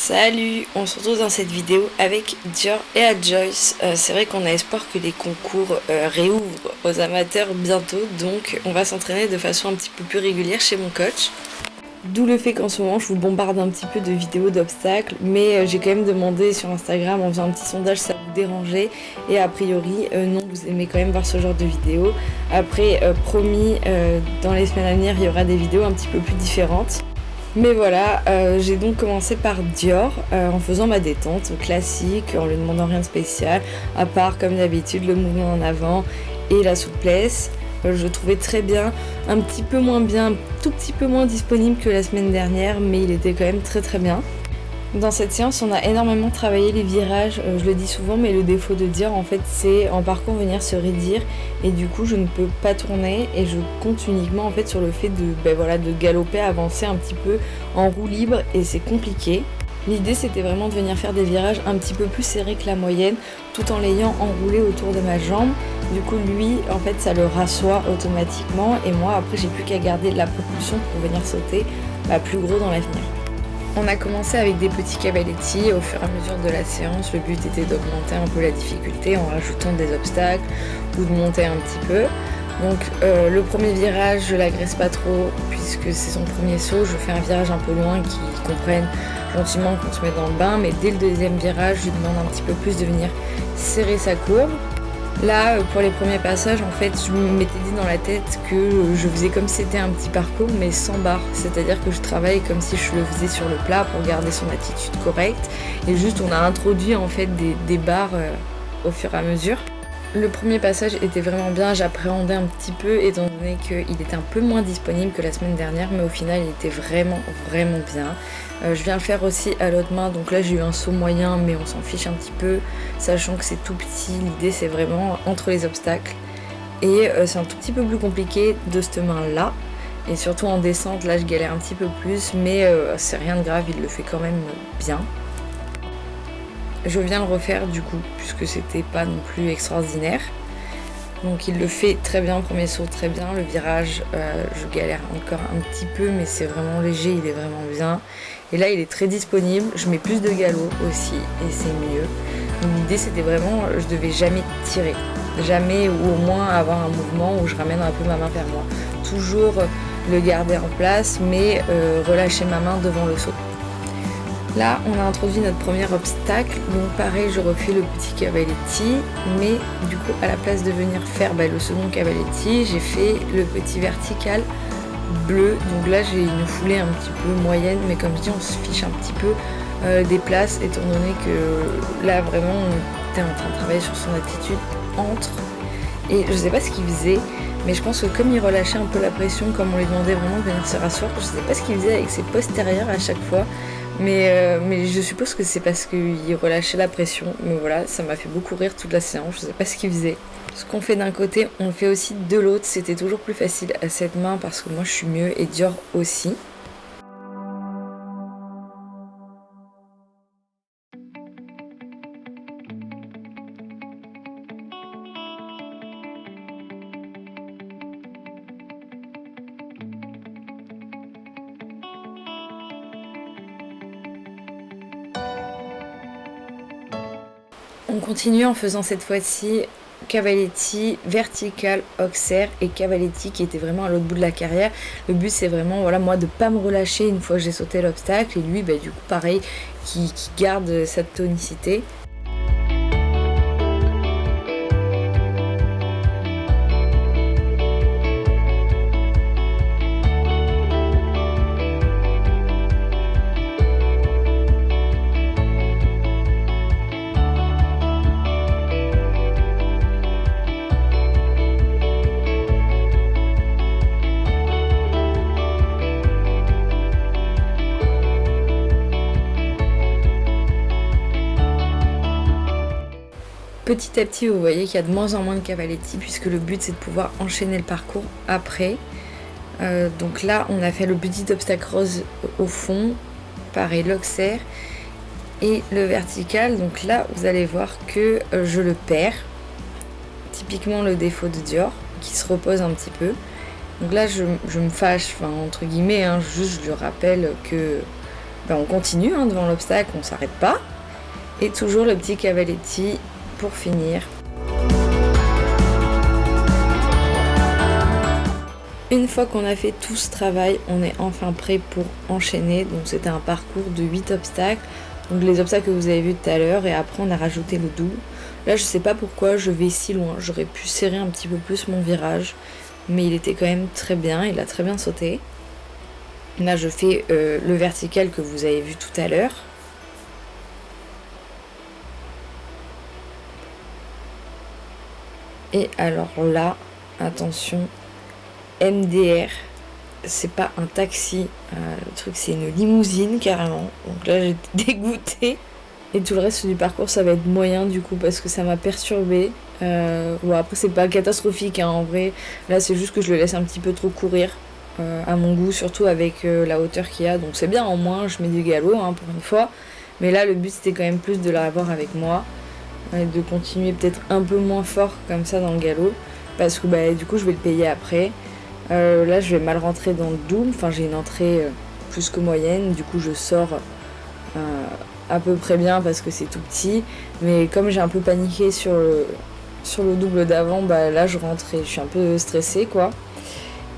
Salut, on se retrouve dans cette vidéo avec Dior et Joyce. C'est vrai qu'on a espoir que les concours réouvrent aux amateurs bientôt, donc on va s'entraîner de façon un petit peu plus régulière chez mon coach. D'où le fait qu'en ce moment je vous bombarde un petit peu de vidéos d'obstacles, mais j'ai quand même demandé sur Instagram en faisant un petit sondage si ça vous dérangeait, et a priori non, vous aimez quand même voir ce genre de vidéos. Après, promis, dans les semaines à venir il y aura des vidéos un petit peu plus différentes. Mais voilà, j'ai donc commencé par Dior en faisant ma détente classique, en lui demandant rien de spécial, à part comme d'habitude le mouvement en avant et la souplesse. Je trouvais très bien, un petit peu moins bien, un tout petit peu moins disponible que la semaine dernière, mais il était quand même très très bien. Dans cette séance, on a énormément travaillé les virages, je le dis souvent, mais le défaut de Dior, en fait, c'est en parcours venir se raidir, et du coup, je ne peux pas tourner, et je compte uniquement en fait sur le fait de galoper, avancer un petit peu en roue libre, et c'est compliqué. L'idée, c'était vraiment de venir faire des virages un petit peu plus serrés que la moyenne, tout en l'ayant enroulé autour de ma jambe. Du coup, lui, en fait, ça le rassoit automatiquement, et moi, après, j'ai plus qu'à garder de la propulsion pour venir sauter plus gros dans l'avenir. On a commencé avec des petits cavaletti. Au fur et à mesure de la séance, le but était d'augmenter un peu la difficulté en rajoutant des obstacles ou de monter un petit peu. Donc le premier virage, je l'agresse pas trop puisque c'est son premier saut. Je fais un virage un peu loin qu'il comprenne gentiment qu'on se met dans le bain, mais dès le deuxième virage, je lui demande un petit peu plus de venir serrer sa courbe. Là, pour les premiers passages, en fait, je m'étais dit dans la tête que je faisais comme si c'était un petit parcours, mais sans barre. C'est-à-dire que je travaille comme si je le faisais sur le plat pour garder son attitude correcte. Et juste, on a introduit en fait des barres au fur et à mesure. Le premier passage était vraiment bien, j'appréhendais un petit peu étant donné qu'il était un peu moins disponible que la semaine dernière, mais au final il était vraiment bien. Je viens le faire aussi à l'autre main, donc là j'ai eu un saut moyen, mais on s'en fiche un petit peu, sachant que c'est tout petit, l'idée c'est vraiment entre les obstacles. Et c'est un tout petit peu plus compliqué de cette main là, et surtout en descente, là je galère un petit peu plus, mais c'est rien de grave, il le fait quand même bien. Je viens le refaire du coup, puisque c'était pas non plus extraordinaire. Donc il le fait très bien, premier saut très bien, le virage je galère encore un petit peu, mais c'est vraiment léger, il est vraiment bien. Et là il est très disponible, je mets plus de galop aussi et c'est mieux. Donc l'idée c'était vraiment, je devais jamais tirer, jamais, ou au moins avoir un mouvement où je ramène un peu ma main vers moi. Toujours le garder en place, mais relâcher ma main devant le saut. Là, on a introduit notre premier obstacle, donc pareil, je refais le petit cavaletti, mais du coup, à la place de venir faire le second cavaletti, j'ai fait le petit vertical bleu. Donc là, j'ai une foulée un petit peu moyenne, mais comme je dis, on se fiche un petit peu des places, étant donné que là, vraiment, on était en train de travailler sur son attitude entre. Et je sais pas ce qu'il faisait, mais je pense que comme il relâchait un peu la pression, comme on lui demandait vraiment de venir se rasseoir, je sais pas ce qu'il faisait avec ses postérieurs à chaque fois. Mais je suppose que c'est parce qu'il relâchait la pression. Mais voilà, ça m'a fait beaucoup rire toute la séance, je sais pas ce qu'il faisait. Ce qu'on fait d'un côté, on le fait aussi de l'autre. C'était toujours plus facile à cette main parce que moi je suis mieux et Dior aussi. On continue en faisant cette fois-ci cavaletti, vertical, auxerre et cavaletti qui était vraiment à l'autre bout de la carrière. Le but c'est vraiment moi de pas me relâcher une fois que j'ai sauté l'obstacle, et lui du coup pareil qui garde cette tonicité. Petit à petit, vous voyez qu'il y a de moins en moins de cavaletti, puisque le but c'est de pouvoir enchaîner le parcours après. Donc là, on a fait le petit obstacle rose au fond, pareil l'auxerre et le vertical. Donc là, vous allez voir que je le perds. Typiquement le défaut de Dior, qui se repose un petit peu. Donc là, je me fâche, entre guillemets, juste je lui rappelle que On continue devant l'obstacle, on s'arrête pas. Et toujours le petit cavaletti pour finir. Une fois qu'on a fait tout ce travail, on est enfin prêt pour enchaîner. Donc c'était un parcours de 8 obstacles. Donc les obstacles que vous avez vus tout à l'heure et après on a rajouté le double. Là je sais pas pourquoi je vais si loin. J'aurais pu serrer un petit peu plus mon virage. Mais il était quand même très bien, il a très bien sauté. Là je fais le vertical que vous avez vu tout à l'heure. Et alors là, attention, MDR, c'est pas un taxi, le truc c'est une limousine carrément. Donc là j'étais dégoûtée. Et tout le reste du parcours ça va être moyen du coup parce que ça m'a perturbée. Bon après c'est pas catastrophique en vrai. Là c'est juste que je le laisse un petit peu trop courir. À mon goût, surtout avec la hauteur qu'il y a. Donc c'est bien, au moins je mets du galop pour une fois. Mais là le but c'était quand même plus de l'avoir avec moi. Et de continuer peut-être un peu moins fort comme ça dans le galop. Parce que du coup je vais le payer après. Là je vais mal rentrer dans le double. Enfin j'ai une entrée plus que moyenne. Du coup je sors à peu près bien parce que c'est tout petit. Mais comme j'ai un peu paniqué sur le double d'avant, là je rentre et je suis un peu stressée quoi.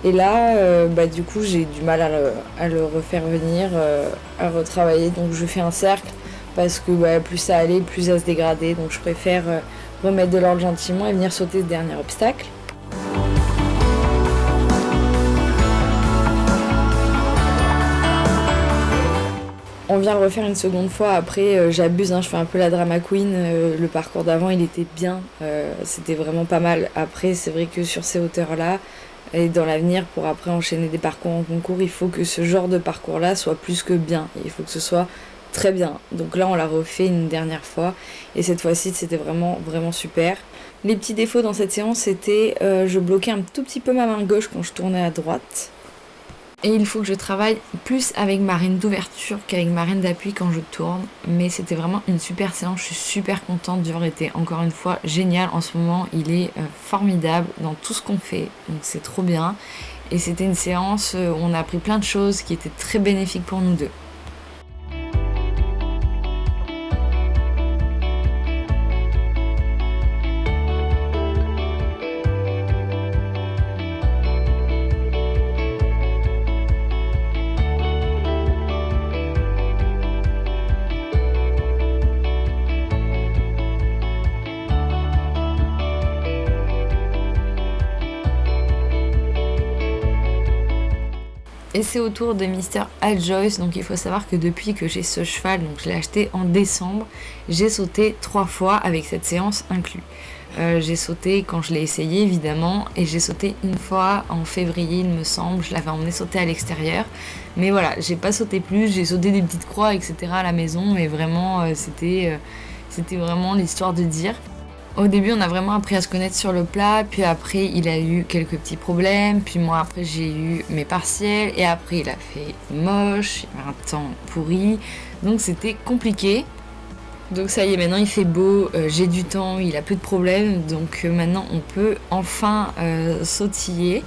Et là, du coup, j'ai du mal à le refaire venir, à retravailler. Donc je fais un cercle parce que plus ça allait, plus ça se dégradait. Donc je préfère remettre de l'ordre gentiment et venir sauter ce dernier obstacle. On vient le refaire une seconde fois. Après, j'abuse, je fais un peu la drama queen. Le parcours d'avant, il était bien. C'était vraiment pas mal. Après, c'est vrai que sur ces hauteurs-là, et dans l'avenir, pour après enchaîner des parcours en concours, il faut que ce genre de parcours-là soit plus que bien. Il faut que ce soit très bien. Donc là, on l'a refait une dernière fois. Et cette fois-ci, c'était vraiment, vraiment super. Les petits défauts dans cette séance, c'était je bloquais un tout petit peu ma main gauche quand je tournais à droite. Et il faut que je travaille plus avec ma reine d'ouverture qu'avec ma reine d'appui quand je tourne. Mais c'était vraiment une super séance, je suis super contente. Dior était encore une fois génial. En ce moment, il est formidable dans tout ce qu'on fait. Donc c'est trop bien. Et c'était une séance où on a appris plein de choses qui étaient très bénéfiques pour nous deux. Et c'est au tour de Mr. Al Joyce. Donc il faut savoir que depuis que j'ai ce cheval, donc je l'ai acheté en décembre, j'ai sauté 3 fois avec cette séance inclus. J'ai sauté quand je l'ai essayé évidemment, et j'ai sauté une fois en février il me semble, je l'avais emmené sauter à l'extérieur. Mais voilà, j'ai pas sauté plus, j'ai sauté des petites croix etc. à la maison, mais vraiment c'était vraiment l'histoire de dire. Au début, on a vraiment appris à se connaître sur le plat, puis après, il a eu quelques petits problèmes, puis moi, après, j'ai eu mes partiels, et après, il a fait moche, il y avait un temps pourri, donc c'était compliqué. Donc ça y est, maintenant il fait beau, j'ai du temps, il a plus de problèmes, donc maintenant on peut enfin sautiller.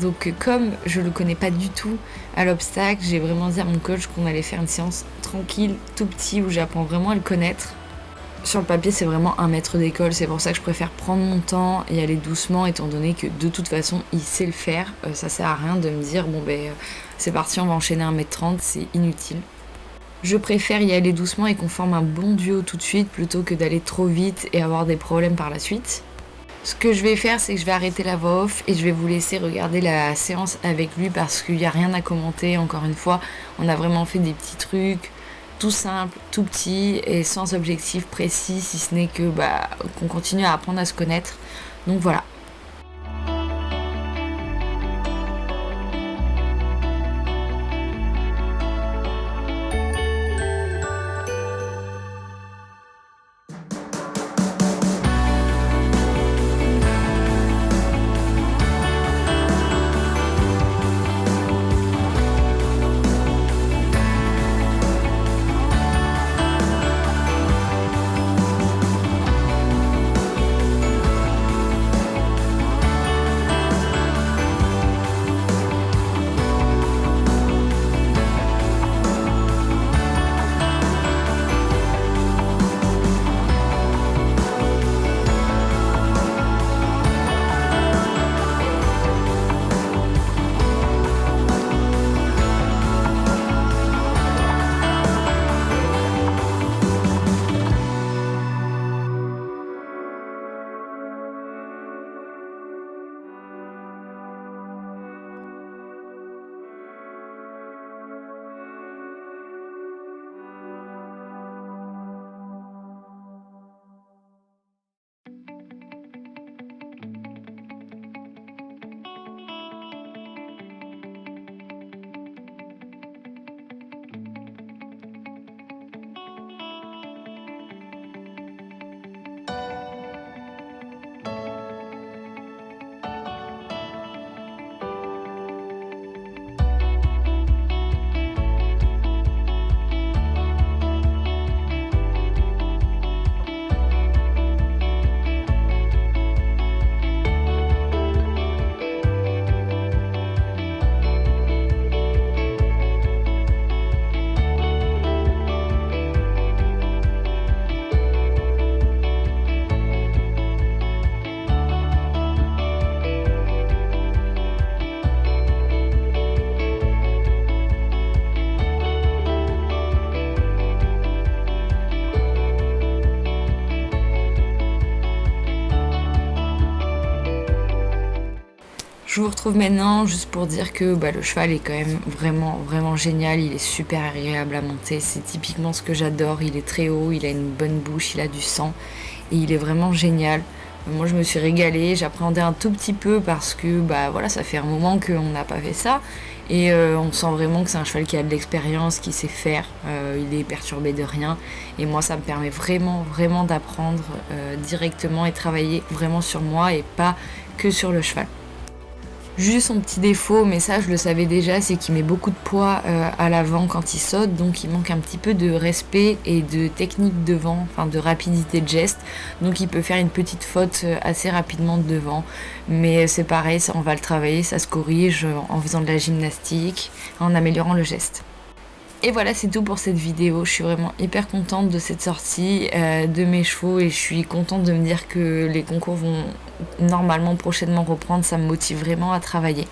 Donc comme je le connais pas du tout à l'obstacle, j'ai vraiment dit à mon coach qu'on allait faire une séance tranquille, tout petit, où j'apprends vraiment à le connaître. Sur le papier, c'est vraiment un maître d'école, c'est pour ça que je préfère prendre mon temps et aller doucement, étant donné que de toute façon, il sait le faire. Ça sert à rien de me dire, c'est parti, on va enchaîner 1m30, c'est inutile. Je préfère y aller doucement et qu'on forme un bon duo tout de suite, plutôt que d'aller trop vite et avoir des problèmes par la suite. Ce que je vais faire, c'est que je vais arrêter la voix off et je vais vous laisser regarder la séance avec lui, parce qu'il n'y a rien à commenter. Encore une fois, on a vraiment fait des petits trucs tout simple, tout petit et sans objectif précis, si ce n'est que qu'on continue à apprendre à se connaître. Donc voilà. Je vous retrouve maintenant juste pour dire que le cheval est quand même vraiment génial, il est super agréable à monter, c'est typiquement ce que j'adore, il est très haut, il a une bonne bouche, il a du sang et il est vraiment génial. Moi je me suis régalée, j'appréhendais un tout petit peu parce que voilà, ça fait un moment qu'on n'a pas fait ça et on sent vraiment que c'est un cheval qui a de l'expérience, qui sait faire, il est perturbé de rien et moi ça me permet vraiment d'apprendre directement et travailler vraiment sur moi et pas que sur le cheval. Juste son petit défaut, mais ça je le savais déjà, c'est qu'il met beaucoup de poids à l'avant quand il saute, donc il manque un petit peu de respect et de technique devant, enfin de rapidité de geste, donc il peut faire une petite faute assez rapidement devant, mais c'est pareil, ça, on va le travailler, ça se corrige en faisant de la gymnastique, en améliorant le geste. Et voilà, c'est tout pour cette vidéo. Je suis vraiment hyper contente de cette sortie de mes chevaux et je suis contente de me dire que les concours vont normalement prochainement reprendre. Ça me motive vraiment à travailler.